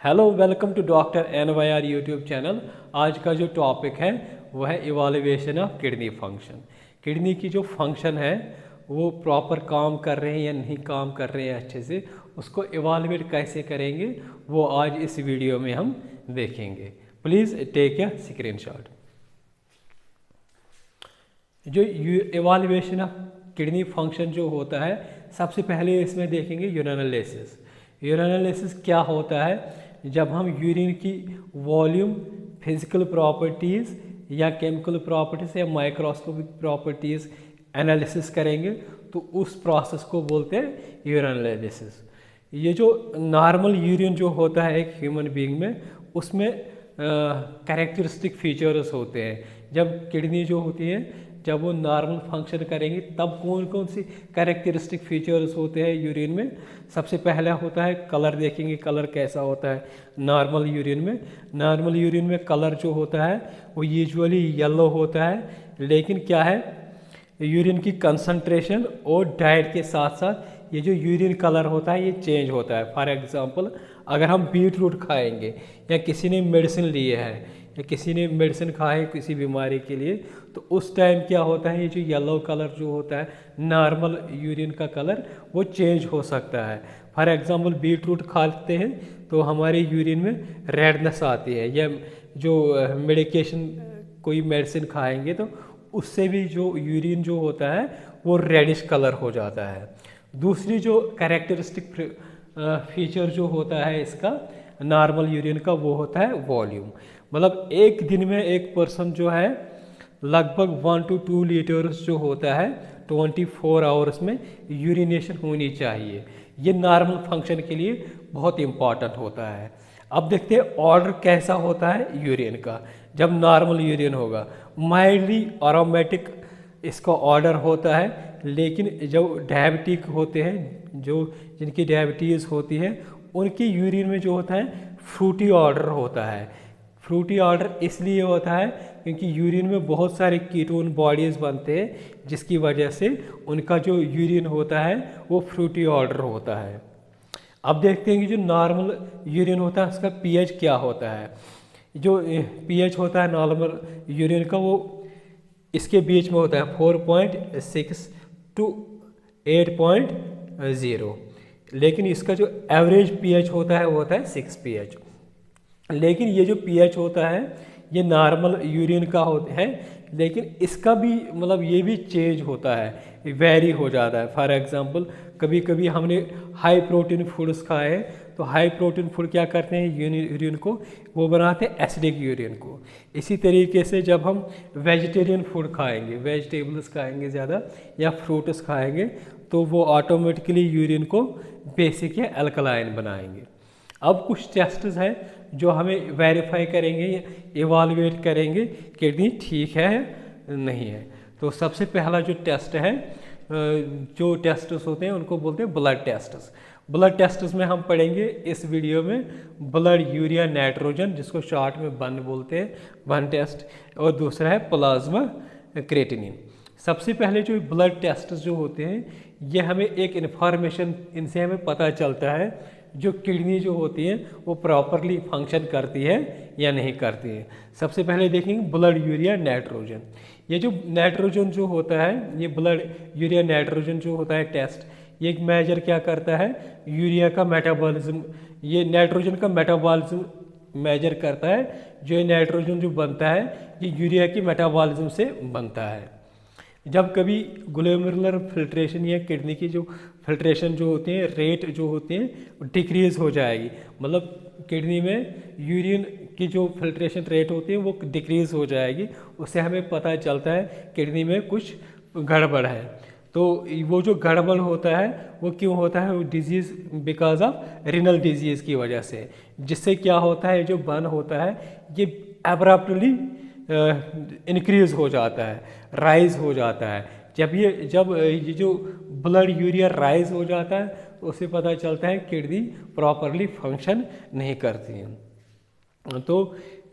Hello welcome to doctor NYR YouTube channel. आज का जो टॉपिक है वह है evaluation of kidney function. Kidney की जो फंक्शन है वो प्रॉपर काम कर रहे हैं या नहीं काम कर रहे हैं अच्छे से, उसको इवाल्यूएट कैसे करेंगे वो आज इस वीडियो में हम देखेंगे। Please take a screenshot. जो इवाल्यूएशन ऑफ किडनी फंक्शन जो होता है, सबसे पहले इसमें देखेंगे यूरिनालिसिस। यूरिनालिसिस क्या होता है? जब हम यूरिन की वॉल्यूम, फिजिकल प्रॉपर्टीज़ या केमिकल प्रॉपर्टीज़ या माइक्रोस्कोपिक प्रॉपर्टीज़ एनालिसिस करेंगे तो उस प्रोसेस को बोलते हैं यूरिनालिसिस। ये जो नॉर्मल यूरिन जो होता है एक ह्यूमन बीइंग में, उसमें कैरेक्टरिस्टिक फीचर्स होते हैं। जब किडनी जो होती है, जब वो नॉर्मल फंक्शन करेंगी तब कौन कौन सी कैरेक्टरिस्टिक फीचर्स होते हैं यूरिन में। सबसे पहला होता है कलर। देखेंगे कलर कैसा होता है नॉर्मल यूरिन में। नॉर्मल यूरिन में कलर जो होता है वो यूजुअली येलो होता है, लेकिन क्या है, यूरिन की कंसंट्रेशन और डाइट के साथ साथ ये जो यूरिन कलर होता है ये चेंज होता है। फॉर एग्जांपल, अगर हम बीट रूट खाएंगे या किसी ने मेडिसिन लिए है या किसी ने मेडिसिन खाए किसी बीमारी के लिए, तो उस टाइम क्या होता है, ये जो येलो कलर जो होता है नॉर्मल यूरिन का कलर वो चेंज हो सकता है। फॉर एग्जांपल, बीट रूट खाते हैं तो हमारे यूरिन में रेडनेस आती है, या जो मेडिकेशन कोई मेडिसिन खाएंगे तो उससे भी जो यूरिन जो होता है वो रेडिश कलर हो जाता है। दूसरी जो कैरेक्टरिस्टिक फीचर जो होता है इसका नॉर्मल यूरिन का, वो होता है वॉल्यूम। मतलब एक दिन में एक पर्सन जो है लगभग 1 to 2 लीटर्स जो होता है 24 आवर्स में यूरिनेशन होनी चाहिए। ये नॉर्मल फंक्शन के लिए बहुत इम्पॉर्टेंट होता है। अब देखते हैं ऑर्डर कैसा होता है यूरिन का। जब नॉर्मल यूरिन होगा, माइल्डली एरोमेटिक इसका ऑर्डर होता है, लेकिन जो डायबिटिक होते हैं, जो जिनकी डायबिटीज़ होती है, उनकी यूरिन में जो होता है फ्रूटी ऑर्डर होता है। फ्रूटी ऑर्डर इसलिए होता है क्योंकि यूरिन में बहुत सारे कीटोन बॉडीज़ बनते हैं, जिसकी वजह से उनका जो यूरिन होता है वो फ्रूटी ऑर्डर होता है। अब देखते हैं कि जो नॉर्मल यूरिन होता है उसका पीएच क्या होता है। जो पीएच होता है नॉर्मल यूरिन का, वो इसके बीच में होता है 4.6 to 8.0, लेकिन इसका जो एवरेज पीएच होता है वो होता है 6 pH। लेकिन ये जो पीएच होता है ये नॉर्मल यूरिन का होता है, लेकिन इसका भी मतलब ये भी चेंज होता है, वेरी हो जाता है। फॉर एग्जांपल, कभी कभी हमने हाई प्रोटीन फूड्स खाए, तो हाई प्रोटीन फूड क्या करते हैं, यूरिन को वो बनाते हैं एसिडिक यूरिन को। इसी तरीके से जब हम वेजिटेरियन फूड खाएंगे, वेजिटेबल्स खाएंगे ज़्यादा या फ्रूट्स खाएंगे, तो वो ऑटोमेटिकली यूरिन को बेसिक या अल्कलाइन बनाएंगे। अब कुछ टेस्ट्स हैं जो हमें वेरीफाई करेंगे, इवाल्यूएट करेंगे किडनी ठीक है नहीं है। तो सबसे पहला जो टेस्ट है, जो टेस्ट्स होते हैं उनको बोलते हैं ब्लड टेस्ट्स। ब्लड टेस्ट्स में हम पढ़ेंगे इस वीडियो में ब्लड यूरिया नाइट्रोजन, जिसको शॉर्ट में बन बोलते हैं, बन टेस्ट, और दूसरा है प्लाज्मा क्रेटिनिन। सबसे पहले जो ब्लड टेस्ट जो होते हैं ये हमें एक इन्फॉर्मेशन, इनसे हमें पता चलता है जो किडनी जो होती है वो प्रॉपरली फंक्शन करती है या नहीं करती है। सबसे पहले देखेंगे ब्लड यूरिया नाइट्रोजन। ये जो नाइट्रोजन जो होता है, ये ब्लड यूरिया नाइट्रोजन जो होता है टेस्ट, ये एक मेजर क्या करता है, यूरिया का मेटाबॉलिज्म, ये नाइट्रोजन का मेटाबॉलिज्म मेजर करता है। जो ये नाइट्रोजन जो बनता है ये यूरिया की मेटाबॉलिज्म से बनता है। जब कभी ग्लोमेरुलर फिल्ट्रेशन या किडनी की जो फिल्ट्रेशन जो होते हैं रेट जो होते हैं डिक्रीज हो जाएगी, मतलब किडनी में यूरिन की जो फिल्ट्रेशन रेट होती है वो डिक्रीज हो जाएगी, उससे हमें पता चलता है किडनी में कुछ गड़बड़ है। तो वो जो गड़बड़ होता है वो क्यों होता है, वो disease because of renal disease की वजह से, जिससे क्या होता है जो बर्न होता है ये एब्रप्टली इंक्रीज हो जाता है, राइज हो जाता है। जब ये जो ब्लड यूरिया राइज हो जाता है तो उससे पता चलता है किडनी प्रॉपरली फंक्शन नहीं करती है। तो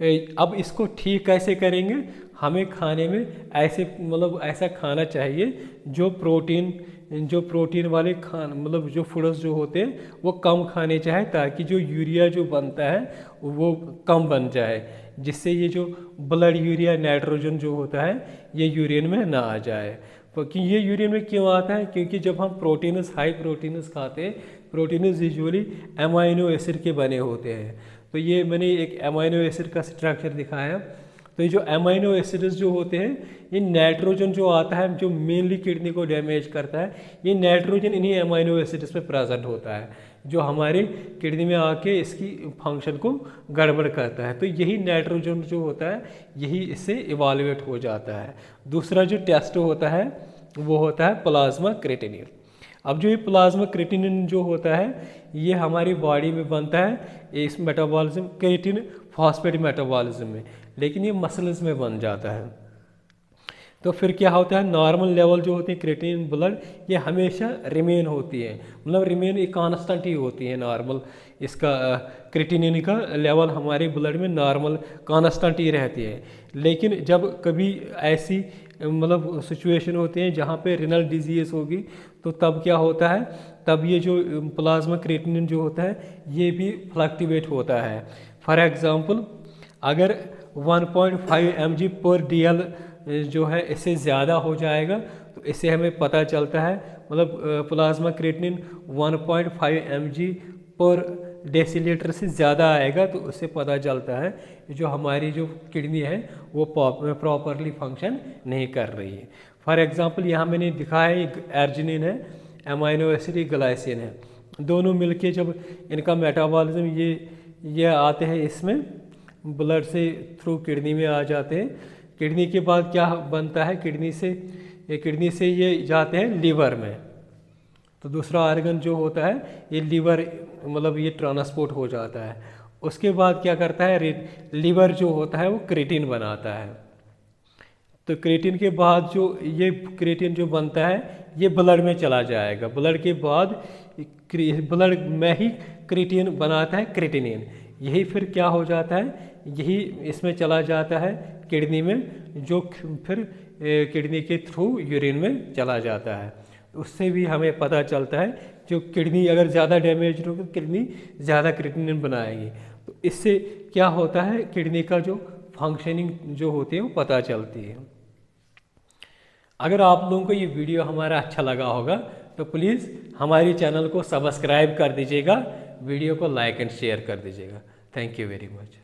अब इसको ठीक कैसे करेंगे, हमें खाने में ऐसे मतलब ऐसा खाना चाहिए जो प्रोटीन वाले मतलब जो फूड्स जो होते हैं वो कम खाने चाहिए, ताकि जो यूरिया जो बनता है वो कम बन जाए, जिससे ये जो ब्लड यूरिया नाइट्रोजन जो होता है ये यूरिन में ना आ जाए। क्योंकि ये यूरिन में क्यों आता है, क्योंकि जब हम प्रोटीनस हाई प्रोटीनस खाते हैं, प्रोटीनस यूजुअली अमाइनो एसिड के बने होते हैं। तो ये मैंने एक अमाइनो एसिड का स्ट्रक्चर दिखाया। तो ये जो अमाइनो एसिड्स जो होते हैं, ये नाइट्रोजन जो आता है जो मेनली किडनी को डैमेज करता है, ये नाइट्रोजन इन्हीं अमाइनो एसिड्स में प्रेजेंट होता है, जो हमारे किडनी में आके इसकी फंक्शन को गड़बड़ करता है। तो यही नाइट्रोजन जो होता है यही इससे इवाल्युएट हो जाता है। दूसरा जो टेस्ट होता है वो होता है प्लाज्मा क्रेटिनिन। अब जो ये प्लाज्मा क्रेटिनिन जो होता है ये हमारी बॉडी में बनता है इस मेटाबॉलिज्म क्रेटिन फॉस्फेट मेटाबॉलिज्म में, लेकिन ये मसल्स में बन जाता है। तो फिर क्या होता है, नॉर्मल लेवल जो होती है क्रेटिनिन ब्लड ये हमेशा रिमेन होती है, मतलब रिमेन एक कांस्टेंट ही होती है नॉर्मल, इसका क्रेटिनिन का लेवल हमारे ब्लड में नॉर्मल कांस्टेंट ही रहती है। लेकिन जब कभी ऐसी मतलब सिचुएशन होती है जहाँ पे रिनल डिजीज़ होगी, तो तब क्या होता है, तब ये जो प्लाज्मा क्रेटिनिन जो होता है ये भी फ्लक्चुएट होता है। फॉर एग्जांपल अगर 1.5 mg पर DL जो है इससे ज़्यादा हो जाएगा तो इससे हमें पता चलता है, मतलब प्लाज्मा क्रेटिनिन 1.5 mg पर डेसीलीटर से ज़्यादा आएगा तो उससे पता चलता है जो हमारी जो किडनी है वो प्रॉपरली फंक्शन नहीं कर रही है। फॉर एग्जांपल यहाँ मैंने दिखाया है अर्जिनिन है, अमाइनो एसिड ग्लाइसिन है, दोनों मिलके जब इनका मेटाबॉलिज्म ये आते हैं इसमें ब्लड से थ्रू किडनी में आ जाते हैं। किडनी के बाद क्या बनता है, किडनी से ये जाते हैं लीवर में, तो दूसरा ऑर्गन जो होता है ये लीवर मतलब ये ट्रांसपोर्ट हो जाता है। उसके बाद क्या करता है, लीवर जो होता है वो क्रेटिन बनाता है। तो क्रेटिन के बाद जो ये क्रेटिन जो बनता है ये ब्लड में चला जाएगा, ब्लड के बाद ब्लड में ही क्रेटिन बनाता है क्रेटिनिन, यही फिर क्या हो जाता है, यही इसमें चला जाता है किडनी में, जो फिर किडनी के थ्रू यूरिन में चला जाता है। उससे भी हमें पता चलता है जो किडनी अगर ज़्यादा डैमेज होगी किडनी ज़्यादा क्रेटिनिन बनाएगी, तो इससे क्या होता है किडनी का जो फंक्शनिंग जो होती है वो पता चलती है। अगर आप लोगों को ये वीडियो हमारा अच्छा लगा होगा तो प्लीज़ हमारी चैनल को सब्सक्राइब कर दीजिएगा, वीडियो को लाइक एंड शेयर कर दीजिएगा। Thank you very much.